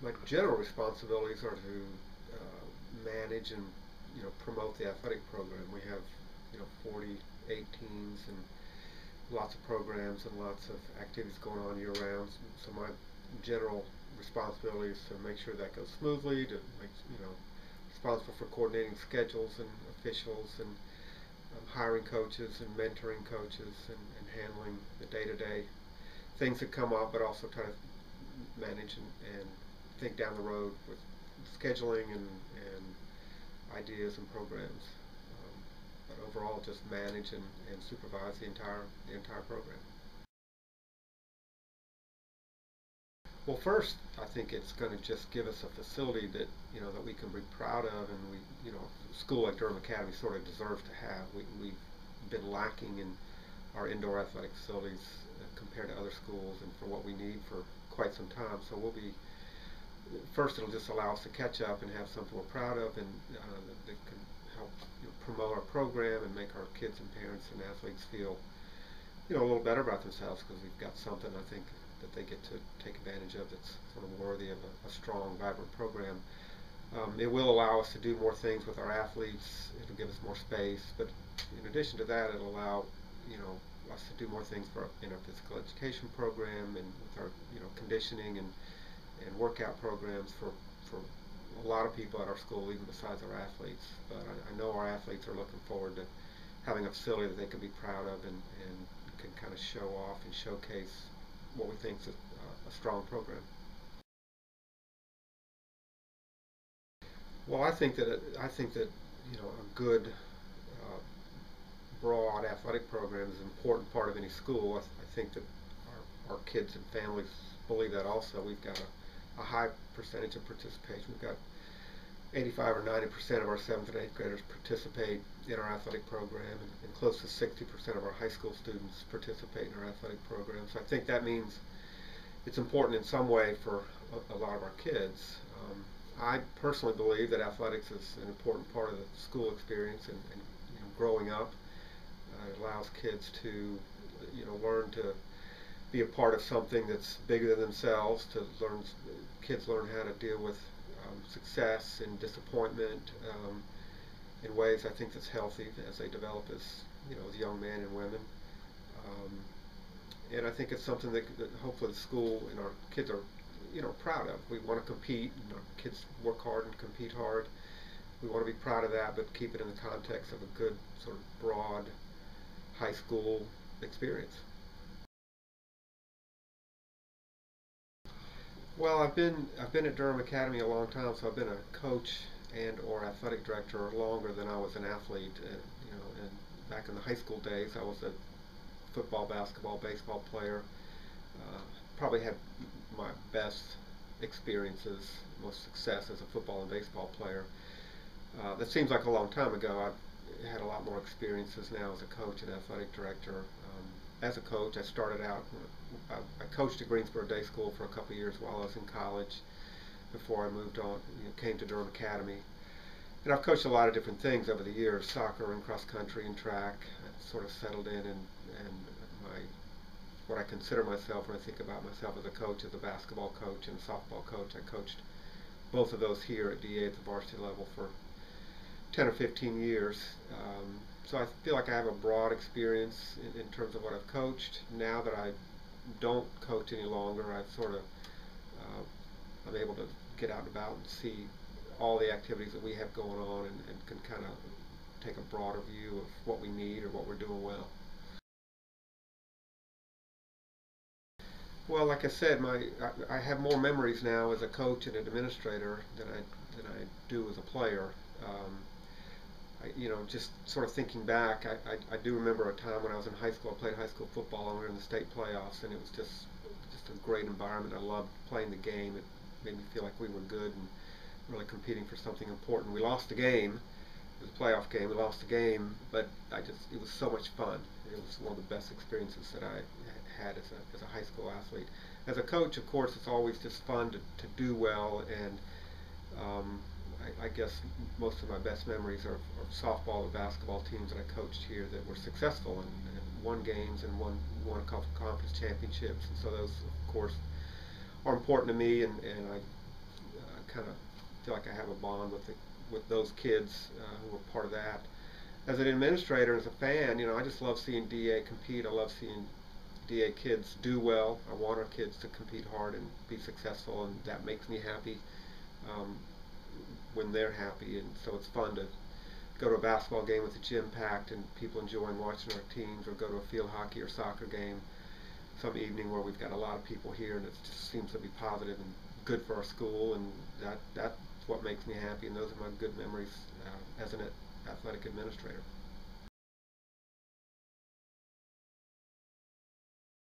my general responsibilities are to manage and promote the athletic program. We have 48 teams and lots of programs and lots of activities going on year round. So my general responsibility is to make sure that goes smoothly, to make responsible for coordinating schedules and officials and hiring coaches and mentoring coaches and handling the day-to-day things that come up, but also try to manage and think down the road with scheduling and ideas and programs. But overall, just manage and supervise the entire program. Well, first, I think it's going to just give us a facility that that we can be proud of, and a school like Durham Academy sort of deserves to have. We've been lacking in our indoor athletic facilities compared to other schools, and for what we need for quite some time. So we'll be first. It'll just allow us to catch up and have something we're proud of, and that can help promote our program and make our kids and parents and athletes feel a little better about themselves, because we've got something, I think, that they get to take advantage of that's sort of worthy of a strong, vibrant program. It will allow us to do more things with our athletes. It'll give us more space, but in addition to that, it'll allow us to do more things in our physical education program and with our conditioning and workout programs for a lot of people at our school, even besides our athletes. But I know our athletes are looking forward to having a facility that they can be proud of and can kind of show off and showcase what we think is a strong program. Well, I think that a good broad athletic program is an important part of any school. I think that our kids and families believe that also. We've got a high percentage of participation. We've got 85 or 90% of our 7th and 8th graders participate in our athletic program, and close to 60% of our high school students participate in our athletic program. So I think that means it's important in some way for a lot of our kids. I personally believe that athletics is an important part of the school experience, and growing up, it allows kids to learn to be a part of something that's bigger than themselves. Kids learn how to deal with success and disappointment in ways I think that's healthy as they develop as young men and women. Um, and I think it's something that hopefully the school and our kids are proud of. We want to compete, and our kids work hard and compete hard. We want to be proud of that, but keep it in the context of a good sort of broad high school experience. Well, I've been at Durham Academy a long time, so I've been a coach and or athletic director longer than I was an athlete. And back in the high school days, I was a football, basketball, baseball player. Probably had my best experiences, most success as a football and baseball player. That seems like a long time ago. I've had a lot more experiences now as a coach and athletic director. As a coach, I started out, I coached at Greensboro Day School for a couple of years while I was in college before I moved on, came to Durham Academy. And I've coached a lot of different things over the years, soccer and cross country and track. I've sort of settled in, and what I consider myself when I think about myself as a coach is a basketball coach and a softball coach. I coached both of those here at DA at the varsity level for 10 or 15 years. So I feel like I have a broad experience in terms of what I've coached. Now that I don't coach any longer, I'm able to get out and about and see all the activities that we have going on, and can kind of take a broader view of what we need or what we're doing well. Well, like I said, I have more memories now as a coach and an administrator than I do as a player. Um, just sort of thinking back, I do remember a time when I was in high school. I played high school football, and we were in the state playoffs, and it was just a great environment. I loved playing the game. It made me feel like we were good and really competing for something important. We lost the game. It was a playoff game. We lost the game, but it was so much fun. It was one of the best experiences that I had as a high school athlete. As a coach, of course, it's always just fun to do well, and um, I guess most of my best memories are softball and basketball teams that I coached here that were successful and won games and won a couple conference championships. And so those, of course, are important to me, and I kind of feel like I have a bond with those kids who are part of that. As an administrator, as a fan, I just love seeing DA compete. I love seeing DA kids do well. I want our kids to compete hard and be successful, and that makes me happy um, when they're happy. And so it's fun to go to a basketball game with the gym packed and people enjoying watching our teams, or go to a field hockey or soccer game some evening where we've got a lot of people here, and it just seems to be positive and good for our school, and that's what makes me happy, and those are my good memories as an athletic administrator.